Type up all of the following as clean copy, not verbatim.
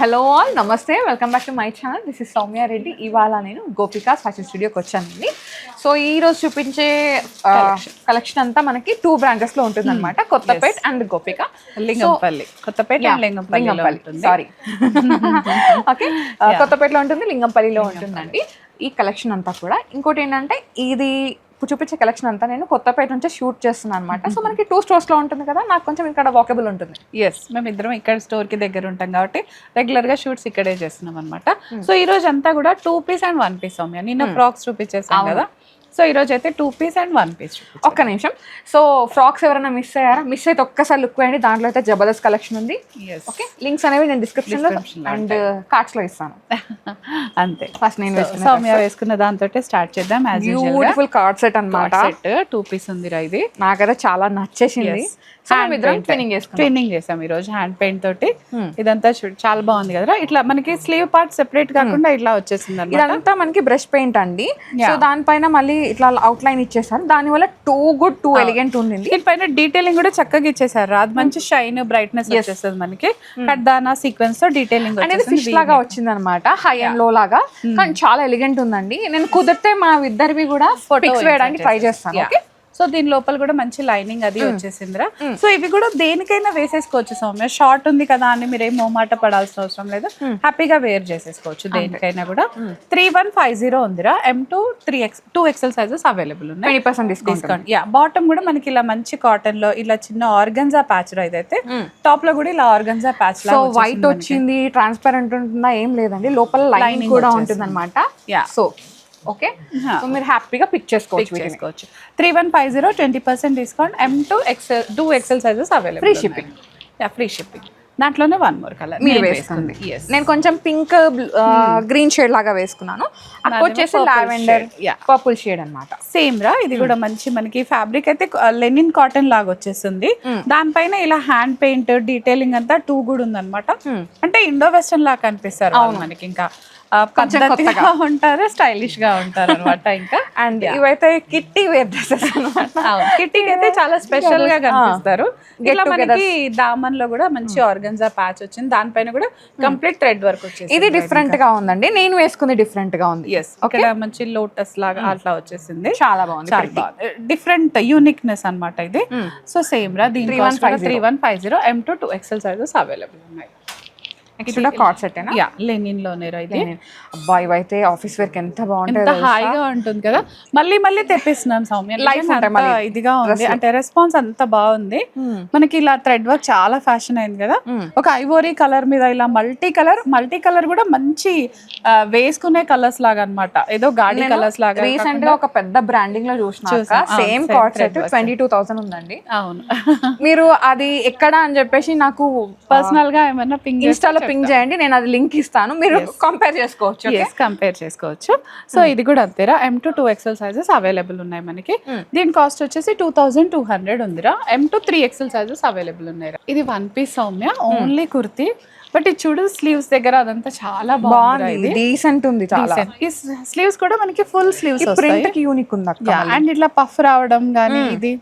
Hello all, నమస్తే, welcome back to my channel. This is Soumya Reddy. ఇవాళ నేను గోపికా ఫ్యాషన్ స్టూడియోకి వచ్చానండి. సో ఈ రోజు చూపించే కలెక్షన్ అంతా మనకి 2 బ్రాంచెస్లో ఉంటుంది అనమాట, Kothapet and Gopika. Lingampally, Kothapeta and Lingampally. Sorry okay, కొత్తపేటలో ఉంటుంది, లింగంపల్లిలో ఉంటుందండి ఈ కలెక్షన్ అంతా కూడా. ఇంకోటి ఏంటంటే, ఇది ఇప్పుడు చూపించే కలెక్షన్ అంతా నేను కొత్తపేట నుంచే షూట్ చేస్తున్నాను అనమాట. సో మనకి 2 స్టోర్స్లో ఉంటుంది కదా, నాకు కొంచెం ఇక్కడ వాకబుల్ ఉంటుంది. మేము ఇద్దరం ఇక్కడ స్టోర్కి దగ్గర ఉంటాం కాబట్టి రెగ్యులర్గా షూట్స్ ఇక్కడే చేస్తున్నాం అనమాట. సో ఈ రోజు అంతా కూడా 2 పీస్ అండ్ 1 పీస్ సౌమ్య. నిన్న ఫ్రాక్స్ చూపించేసాం కదా, సో ఈ రోజు అయితే 2 పీస్ అండ్ 1 పీస్. ఒక్క నిమిషం. సో ఫ్రాక్స్ ఎవరైనా మిస్ అయ్యారా? మిస్ అయితే ఒక్కసారి లుక్ వేయండి, దాంట్లో అయితే జబర్దస్త్ కలెక్షన్ ఉంది. ఓకే, లింక్స్ అనేవి నేను డిస్క్రిప్షన్ అండ్ కార్డ్స్ లో ఇస్తాను. అంతే, ఫస్ట్ నేను సౌమ్య వేసుకున్న దాంతో స్టార్ట్ చేద్దాం. బ్యూటిఫుల్ కార్డ్ సెట్ అన్నమాట. సెట్ 2 పీస్ ఉంది ఇది. నాకైతే చాలా నచ్చేసింది. ట్విన్నింగ్ చేసాం ఈ రోజు హ్యాండ్ పెయింట్ తోటి. ఇదంతా చాలా బాగుంది కదా. ఇట్లా మనకి స్లీవ్ పార్ట్ సెపరేట్ కాకుండా ఇట్లా వచ్చేసింది. ఇదంతా మనకి బ్రష్ పెయింట్ అండి. సో దానిపైన మళ్ళీ ఇట్లా అవుట్ లైన్ ఇచ్చేసారు. దాని వల్ల టూ ఎలిగెంట్ ఉంది. దీనిపైన డీటెయిలింగ్ కూడా చక్కగా ఇచ్చేసారు. అది మంచి షైన్ బ్రైట్నెస్ వచ్చేస్తుంది మనకి. కడ్దానా సీక్వెన్స్ తో డీటెయిలింగ్ అనేది ఫిష్ లాగా వచ్చింది అనమాట, హై అండ్ లో లాగా. కానీ చాలా ఎలిగెంట్ ఉందండి. నేను కుదిరితే మా ఇద్దరివి కూడా ఫోటోస్ వేయడానికి ట్రై చేస్తాను. ఓకే, సో దీని లోపల కూడా మంచి లైనింగ్ అది వచ్చేసిందిరా. సో ఇవి కూడా దేనికైనా వేసేసుకోవచ్చు సౌమ్య. షార్ట్ ఉంది కదా అని మీరు ఏం మోమాట పడాల్సిన అవసరం లేదు, హ్యాపీగా వేర్ చేసేసుకోవచ్చు దేనికైనా కూడా. 3150 ఉందిరా. M2 2XL సైజెస్ అవైలబుల్ ఉన్నాయి. 20% డిస్కౌంట్. బాటమ్ కూడా మనకి ఇలా మంచి కాటన్ లో ఇలా చిన్న ఆర్గన్జా ప్యాచ్ లో ఇదైతే, టాప్ లో కూడా ఇలా ఆర్గన్జా ప్యాచ్ లో వైట్ వచ్చింది. ట్రాన్స్పరెంట్ ఉంటుందా? ఏం లేదండి, లోపల లైనింగ్ కూడా ఉంటుంది అనమాట. సో ఓకే, సో మీరు హ్యాపీగా పిక్ చేసుకోవచ్చు. 3150 20% discount. M2 2XL sizes available. Free shipping. Free shipping. దాంట్లోనే 1 మోర్ కలర్ మీరు వేసుకుంది. నేను కొంచెం పింక్ గ్రీన్ షేడ్ లాగా వేసుకున్నాను. అక్కడ వచ్చేసి లావెండర్ పర్పుల్ షేడ్ అన్నమాట. సేమ్ రా. ఇది కూడా మంచి మనకి ఫ్యాబ్రిక్ అయితే లెనిన్ కాటన్ లాగా వచ్చేస్తుంది. దానిపైన ఇలా హ్యాండ్ పెయింట్ డీటెయిలింగ్ అంతా 2 కూడా ఉందన్నమాట. అంటే ఇండో వెస్టర్న్ లాగా కనిపిస్తారు మనకి. ఇంకా పద్ధతిగా ఉంటారు, స్టైలిష్ గా ఉంటారు అనమాట. ఇంకా అండ్ ఇవైతే కిట్టి వేర్ డ్రెస్సెస్ అన్నమాట. కిట్టీకి అయితే చాలా స్పెషల్ గా కనిపిస్తారు. ఇలా మనకి దామన్ లో కూడా మంచి ఆర్గన్జా ప్యాచ్ వచ్చింది. దానిపైన కూడా కంప్లీట్ థ్రెడ్ వర్క్ వచ్చేసి ఇది డిఫరెంట్ గా ఉందండి. నేను వేసుకుంది డిఫరెంట్ గా ఉంది. ఇక్కడ మంచి లోటస్ లాగా అట్లా వచ్చేసింది. చాలా బాగుంది, చాలా బాగుంది. డిఫరెంట్ యూనిక్నెస్ అనమాట ఇది. సో సేమ్ రా. దీని 3150 M2 2XL సైజెస్ అవైలబుల్ ఉన్నాయి. కార్డ్ సెట్ లెనిన్ లోనే ఇది. అబ్బా, ఇవైతే ఆఫీస్ వేర్ ఎంత బాగుంటుంది, ఎంత హాయిగా ఉంటుంది కదా. మళ్ళీ తెప్పిస్తున్నాం సౌమ్య. లైఫ్ ఇదిగా ఉంది అంటే రెస్పాన్స్ అంత బాగుంది. మనకి ఇలా థ్రెడ్ వర్క్ చాలా ఫ్యాషన్ అయింది కదా. ఒక ఐవోరీ కలర్ మీద ఇలా మల్టీ కలర్ కూడా మంచి వేసుకునే కలర్స్ లాగా అన్నమాట. ఏదో గాడి కలర్స్ లాగా. రీసెంట్ గా ఒక పెద్ద బ్రాండింగ్ లో చూసిన సేమ్ కార్డ్ సెట్ 22,000 ఉందండి. అవును, మీరు అది ఎక్కడ అని చెప్పేసి నాకు పర్సనల్ గా ఏమన్నా ఇన్స్టాలో పింగ్ చేయండి, నేను అది లింక్ ఇస్తాను, మీరు కంపేర్ చేసుకోవచ్చు. సో ఇది కూడా అంతేరా. M2 2XL సైజెస్ అవైలబుల్ ఉన్నాయి మనకి. దీని కాస్ట్ వచ్చేసి 2200 ఉందిరా. M2 3XL సైజెస్ అవైలబుల్ ఉన్నాయి. ఇది 1 piece Soumya, only kurti. But ఇది చూడు, స్లీవ్స్ దగ్గర అదంతా చాలా బాగుంది, డీసెంట్ ఉంది. చాలా ఈ స్లీవ్స్ కూడా మనకి ఫుల్ స్లీవ్స్ ప్రింట్ యూనిక్ ఉంది అక్క. అండ్ ఇట్లా పఫ్ రావడం కానీ ఇది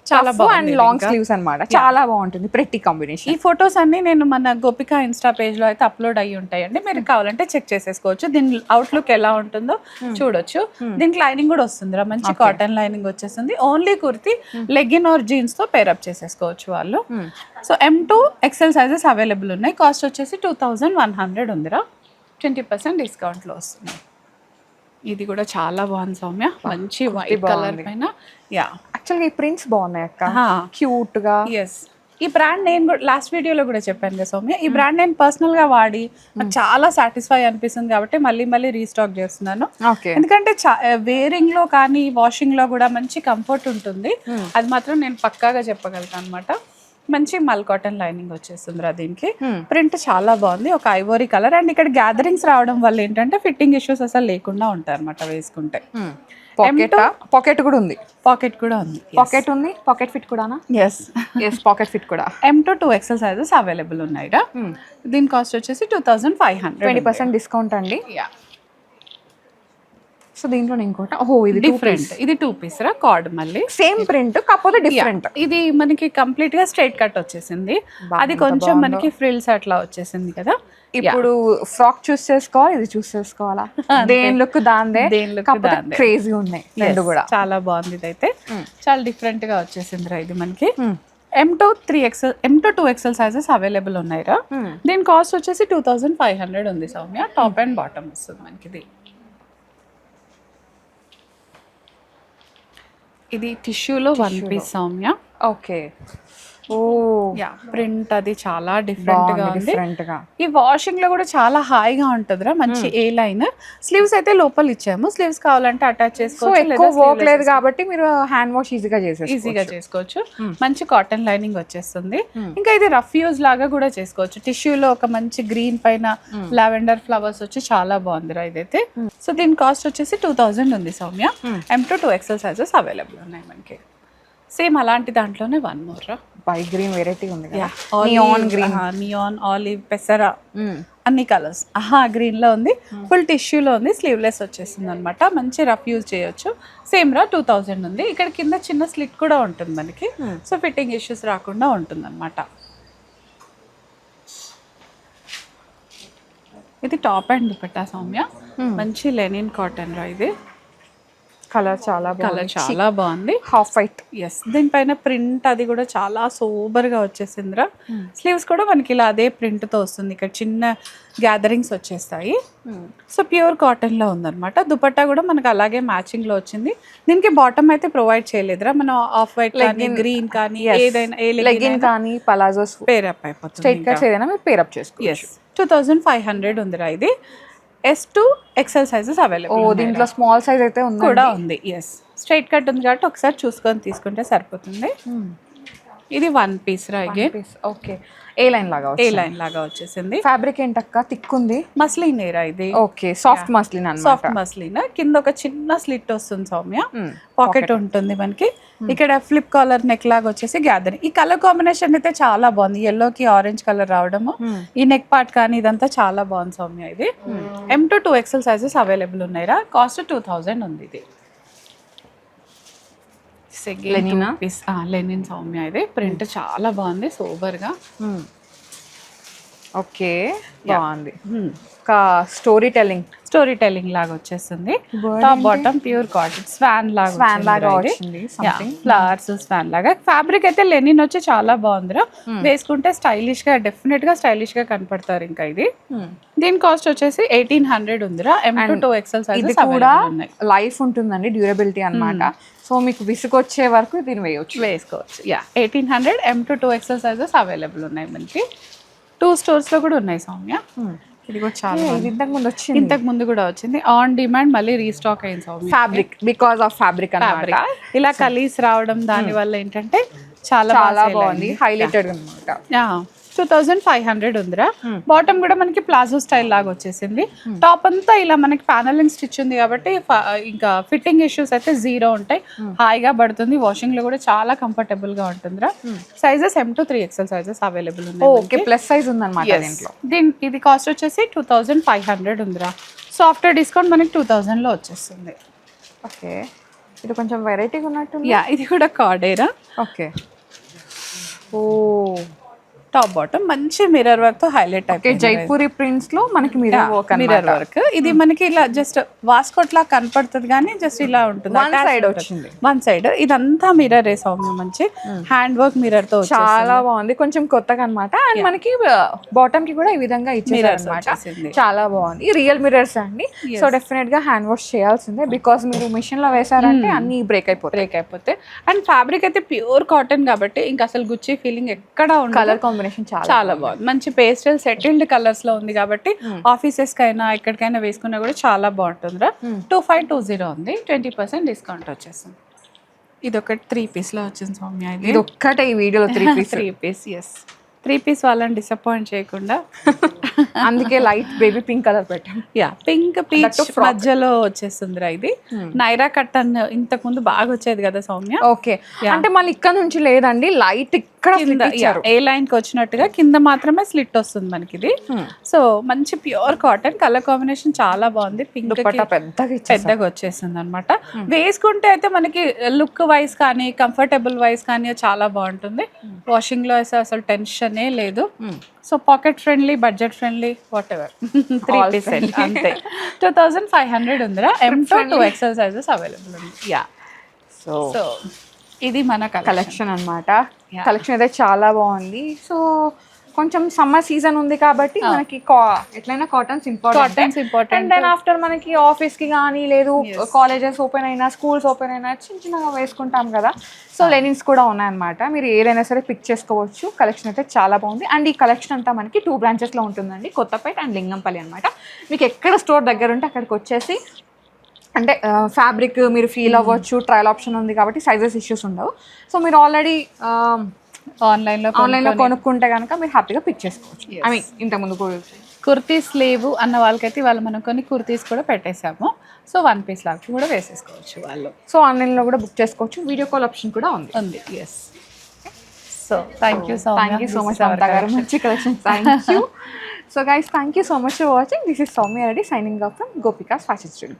చాలా బాగుంది. లాంగ్ స్లీవ్స్ అన్నమాట, చాలా బాగుంటుంది. Pretty combination. ఈ ఫొటోస్ అన్ని నేను మన గోపిక ఇన్స్టా పేజ్ లో అయితే అప్లోడ్ అయ్యి ఉంటాయండి. మీరు కావాలంటే చెక్ చేసేసుకోవచ్చు. దీని అవుట్లుక్ ఎలా ఉంటుందో చూడొచ్చు. దీనికి లైనింగ్ కూడా వస్తుంది, మంచి కాటన్ లైనింగ్ వచ్చేస్తుంది. Only kurti legging or jeans తో పేరప్ చేసేసుకోవచ్చు వాళ్ళు. So M2 XL sizes available ఉన్నాయి. కాస్ట్ వచ్చేసి 2100 ఉందిరా. 20% డిస్కౌంట్ లో వస్తుంది. ఇది కూడా చాలా బాగుంది సౌమ్య, మంచి వైట్ కలర్ పైన. యాక్చువల్గా ఈ ప్రింట్స్ బాగున్నాయి అక్క, క్యూట్ గా. ఈ బ్రాండ్ నేను కూడా లాస్ట్ వీడియోలో కూడా చెప్పాను కదా సౌమ్య. ఈ బ్రాండ్ నేను పర్సనల్ గా వాడి నాకు చాలా సాటిస్ఫై అనిపిస్తుంది కాబట్టి మళ్ళీ రీస్టాక్ చేస్తున్నాను. ఎందుకంటే వేరింగ్ లో కానీ వాషింగ్ లో కూడా మంచి కంఫర్ట్ ఉంటుంది. అది మాత్రం నేను పక్కాగా చెప్పగలుగుతాను అనమాట. మంచి మల్ కాటన్ లైనింగ్ వచ్చేస్తుంది దీనికి. ప్రింట్ చాలా బాగుంది, ఒక ఐవోరీ కలర్. అండ్ ఇక్కడ గ్యాదరింగ్స్ రావడం వల్ల ఏంటంటే ఫిట్టింగ్ ఇష్యూస్ అసలు లేకుండా ఉంటాయి అనమాట వేసుకుంటే. పాకెట్ కూడా ఉంది. పాకెట్ ఉంది, పాకెట్ ఫిట్ కూడా. పాకెట్ ఫిట్ కూడా. M2 2XL సైజెస్ అవైలబుల్ ఉన్నాయి. దీని కాస్ట్ వచ్చేసి 2500. 20% డిస్కౌంట్ అండి. సో దీంట్లో ఇంకోటి, ఓహో ఇది డిఫరెంట్, ఇది 2 పీస్ రా కార్డ్ మళ్ళీ సేమ్ ప్రింట్ కాకపోతే డిఫరెంట్. ఇది మనకి కంప్లీట్ గా స్ట్రైట్ కట్ వచ్చేసింది, అది కొంచెం మనకి ఫ్రిల్స్ అట్లా వచ్చేసింది కదా. ఇప్పుడు ఫ్రాక్ చూస్ చేసుకోవాలి, ఇది చూస్ చేసుకోవాలా, దేని లుక్ దాందే, కాకపోతే క్రేజీ ఉన్నాయి రెండు కూడా. చాలా బాగుంది, ఇది అయితే చాలా డిఫరెంట్ గా వచ్చేసింది రా. ఇది మనకి M2 3XL M2 2XL sizes available ఉన్నాయి రా. దీని కాస్ట్ వచ్చేసి 2500 ఉంది సౌమ్య. టాప్ అండ్ బాటమ్ వస్తుంది మనకి. ఇది టిష్యూలో 1 పీస్ సౌమ్య. ఓకే, ఓ యా ప్రింట్ అది చాలా డిఫరెంట్ గా ఉంది. డిఫరెంట్ గా ఈ వాషింగ్ లో కూడా చాలా హాయిగా ఉంటదిరా. మంచి ఏ లైన్. స్లీవ్స్ అయితే లోపల ఇచ్చాము, స్లీవ్స్ కావాలంటే అటాచ్ చేసుకోవచ్చు. ఎక్కువ వర్క్ లేదు కాబట్టి మీరు హ్యాండ్ వాష్ ఈజీగా చేసుకోవచ్చు. మంచి కాటన్ లైనింగ్ వచ్చేస్తుంది. ఇంకా ఇది రఫ్ యూజ్ లాగా కూడా చేసుకోవచ్చు. టిష్యూలో ఒక మంచి గ్రీన్ పైన లావెండర్ ఫ్లవర్స్ వచ్చి చాలా బాగుందిరా ఇదైతే. సో దీని కాస్ట్ వచ్చేసి 2000 ఉంది Soumya. M2 2XL sizes available ఉన్నాయి మనకి. సేమ్ అలాంటి దాంట్లోనే 1 మోర్ రా. బై గ్రీన్ వెరైటీ ఉంది కదా, నియాన్ గ్రీన్, నియాన్ ఆలివ్, పెసరా, అన్ని కలర్స్. గ్రీన్ లో ఉంది, ఫుల్ టిష్యూలో ఉంది, స్లీవ్లెస్ వచ్చేసింది అనమాట. మంచి రఫ్ యూజ్ చేయొచ్చు. సేమ్ రా 2000 ఉంది. ఇక్కడ కింద చిన్న స్లిట్ కూడా ఉంటుంది మనకి, సో ఫిట్టింగ్ ఇష్యూస్ రాకుండా ఉంటుంది అనమాట. ఇది టాప్ అండ్ దుపట్టా సౌమ్య. మంచి లెనిన్ కాటన్ రా. ఇది కలర్ చాలా బాగుంది, హాఫ్ వైట్. ఎస్, దీనిపైన ప్రింట్ అది కూడా చాలా సూపర్ గా వచ్చేసిందిరా. స్లీవ్స్ కూడా మనకి ఇలా అదే ప్రింట్ తో వస్తుంది. ఇక్కడ చిన్న గ్యాదరింగ్స్ వచ్చేస్తాయి. సో ప్యూర్ కాటన్ లో ఉందన్నమాట. దుపట్టా కూడా మనకి అలాగే మ్యాచింగ్ లో వచ్చింది. దీనికి బాటమ్ అయితే ప్రొవైడ్ చేయలేదురా. మనం ఆఫ్ వైట్ కానీ గ్రీన్ కానీ ఏదైనా ఏ లెగిన్ కానీ పలాజోస్ పేరప్ అయిపోతుంది. స్ట్రైట్ కట్స్ ఏదైనా మీరు పేరప్ చేసుకోవచ్చు. 2500 ఉందిరా. ఇది S2 XL సైజెస్ అవైలబుల్. దీంట్లో స్మాల్ సైజ్ అయితే కూడా ఉంది. ఎస్, స్ట్రైట్ కట్ ఉంది కాబట్టి ఒకసారి చూసుకొని తీసుకుంటే సరిపోతుంది. ఇది 1 పీస్ రా. అగైన్ ఓకే, ఏ లైన్ లాగా వచ్చేసింది. ఫ్యాబ్రిక్ ఏంటక్క థిక్ ఉంది, మస్లిన్ ఏరా ఇది. ఓకే, సాఫ్ట్ మస్లిన్ అన్నమాట. Soft muslin. కింద ఒక చిన్న స్లిట్ వస్తుంది సౌమ్య, పాకెట్ ఉంటుంది మనకి. ఇక్కడ ఫ్లిప్ కాలర్ నెక్ లాగా వచ్చేసి గ్యాదరింగ్. ఈ కలర్ కాంబినేషన్ అయితే చాలా బాగుంది, ఎల్లో కి ఆరెంజ్ కలర్ రావడము. ఈ నెక్ పార్ట్ కానీ ఇదంతా చాలా బాగుంది సౌమ్య. ఇది M2 2XL సైజెస్ అవైలబుల్ ఉన్నాయిరా. కాస్ట్ 2000 ఉంది. ఇది లెనిన్ సౌమ్య. ఇది ప్రింట్ చాలా బాగుంది, సూపర్ గా. ఓకే, బాగుంది. స్టోరీ టెల్లింగ్ లాగా వచ్చేస్తుంది. Top bottom pure cotton, swan లాగా ఫ్లవర్స్, స్వాన్ లాగా. ఫ్యాబ్రిక్ అయితే లెనిన్ వచ్చి చాలా బాగుందిరా. వేసుకుంటే స్టైలిష్ గా, డెఫినెట్ గా స్టైలిష్ గా కనపడతారు. ఇంకా ఇది దీని కాస్ట్ వచ్చేసి 1800 ఉందిరా. M2 2XL సైజెస్ కూడా లైఫ్ ఉంటుందండి, డ్యూరబిలిటీ అన్నమాట. సో మీకు విసుకొచ్చే వరకు దీన్ని వేసుకోవచ్చు. 1800 M2 2XL సైజెస్ అవైలబుల్ ఉన్నాయి మనకి. 2 స్టోర్స్ లో కూడా ఉన్నాయి సౌమ్య. ఇది కూడా చాలా ఇంతకు ముందు కూడా వచ్చింది. ఆన్ డిమాండ్ మళ్ళీ రీస్టాక్ అయింది Soumya. Fabric, because of fabric అన్నమాట. ఇలా కలీస్ రావడం దాని వల్ల ఏంటంటే చాలా బాగుంది, హైలైటెడ్ అన్నమాట. 2500 ఉందిరా. బాటమ్ కూడా మనకి ప్లాజో స్టైల్ లాగా వచ్చేసింది. టాప్ అంతా ఇలా మనకి ప్యానలింగ్ స్టిచ్ ఉంది కాబట్టి ఇంకా ఫిట్టింగ్ ఇష్యూస్ అయితే 0 ఉంటాయి. హాయిగా పడుతుంది, వాషింగ్ లో కూడా చాలా కంఫర్టబుల్ గా ఉంటుందిరా. Sizes M2 3XL sizes available ఉన్నాయి. ఓకే, ప్లస్ సైజ్ ఉందన్నమాట దీంట్లో. ఇది కాస్ట్ వచ్చేసి 2500 ఉందిరా. సో ఆఫ్టర్ డిస్కౌంట్ మనకి 2000 లో వచ్చేస్తుంది. ఓకే, ఇది కొంచెం వెరైటీగా ఉన్నట్టు. ఇది కూడా కార్డేరా. ఓకే, ఓ టాప్ బాటమ్ మంచి మిర్రర్ వర్క్ తో హైలైట్ అయిపోయింది. జైపూరి ప్రింట్స్ లో మనకి మిర్రర్ వర్క్. ఇది మనకి ఇలా జస్ట్ వాస్కోట్ లా కనపడుతుంది కానీ జస్ట్ ఇలా ఉంటుంది. వన్ సైడ్ ఇదంతా మిర్రర్ సౌమ్య. మంచి హ్యాండ్ వర్క్ మిర్రర్ తో చాలా బాగుంది, కొంచెం కొత్తగా అన్నమాట. అండ్ మనకి బాటమ్ కి కూడా ఈ విధంగా ఇచ్చేసారు అన్నమాట. చాలా బాగుంది. రియల్ మిర్రర్స్ అండి. సో డెఫినెట్ గా హ్యాండ్ వాష్ చేయాల్సిందే, బికాస్ మీరు మిషన్ లో వేసారంటే అన్ని బ్రేక్ అయిపోతాయి. అండ్ ఫ్యాబ్రిక్ అయితే ప్యూర్ కాటన్ కాబట్టి ఇంకా అసలు గుచ్చి ఫీలింగ్ ఎక్కడ ఉండదు. కలర్ కాంబినేషన్ చాలా బాగుంది. మంచి పేస్టల్ సెటిల్డ్ కలర్స్ లో ఉంది కాబట్టి ఆఫీసెస్ కైనా ఎక్కడికైనా వేసుకున్నా కూడా చాలా బాగుంటుందిరా. 2520 ఉంది. 20% డిస్కౌంట్ వచ్చేస్తుంది. ఇది ఒక 3 పీస్ లో వచ్చింది సౌమ్య. ఇది ఒక్కటే ఈ వీడియోలో 3 పీస్. ఎస్, 3 పీస్ వాళ్ళని డిసప్పాయింట్ చేయకుండా అందుకే లైట్ బేబీ పింక్ కలర్ పెట్టాం. Yeah pink peach That too frock. మధ్యలో వచ్చేస్తుందిరా ఇది. నైరా కట్టన్ ఇంతకు ముందు బాగా వచ్చేది కదా సౌమ్య. ఓకే, అంటే మళ్ళీ ఇక్కడ నుంచి లేదండి, లైట్ ఇక్కడ కింద ఏ లైన్ కి వచ్చినట్టుగా కింద మాత్రమే స్లిట్ వస్తుంది మనకి ఇది. సో మంచి ప్యూర్ కాటన్, కలర్ కాంబినేషన్ చాలా బాగుంది. పింక్ దుపట్టా పెద్దగా వచ్చేసింది అనమాట. వేసుకుంటే అయితే మనకి లుక్ వైజ్ కానీ కంఫర్టబుల్ వైజ్ కానీ చాలా బాగుంటుంది. వాషింగ్ లో అసలు టెన్షనే లేదు. So pocket friendly, budget friendly, whatever. 3 piece అంతే. 2500 ఉందిరా. M to 2XL sizes available ఉంది. యా, సో ఇది మన కలెక్షన్ అన్నమాట. కలెక్షన్ అయితే చాలా బాగుంది. సో కొంచెం సమ్మర్ సీజన్ ఉంది కాబట్టి మనకి ఎట్లయినా cottons important. And then after మనకి ఆఫీస్ కి కానీ లేదు కాలేజెస్ ఓపెన్ అయినా స్కూల్స్ ఓపెన్ అయినా చిన్నగా వేసుకుంటాం కదా. సో లెనిన్స్ కూడా ఉన్నాయన్నమాట. మీరు ఏదైనా సరే పిక్ చేసుకోవచ్చు. కలెక్షన్ అయితే చాలా బాగుంది. అండ్ ఈ కలెక్షన్ అంతా మనకి 2 బ్రాంచెస్లో ఉంటుందండి, కొత్తపేట అండ్ లింగంపల్లి అనమాట. మీకు ఎక్కడ స్టోర్ దగ్గర ఉంటే అక్కడికి వచ్చేసి అంటే ఫ్యాబ్రిక్ మీరు ఫీల్ అవ్వచ్చు. ట్రయల్ ఆప్షన్ ఉంది కాబట్టి సైజెస్ ఇష్యూస్ ఉండవు. సో మీరు ఆల్రెడీ ఆన్లైన్లో కొనుక్కుంటే కనుక మీరు హ్యాపీగా పిక్ చేసుకోవచ్చు. ఐ మీన్ ఇంతకుముందు కుర్తీస్ లేవు అన్న వాళ్ళకైతే వాళ్ళు మనం కొన్ని కుర్తీస్ కూడా పెట్టేసాము. సో 1 పీస్ లాగా కూడా వేసేసుకోవచ్చు వాళ్ళు. సో ఆన్లైన్లో కూడా బుక్ చేసుకోవచ్చు. వీడియో కాల్ ఆప్షన్ కూడా ఉంది. Yes. So thank you so much Mamata గారు, మంచి collection. Thank you. So guys, thank you so much for watching. This is Soumya Reddy signing off from Gopika's Fashion Studio.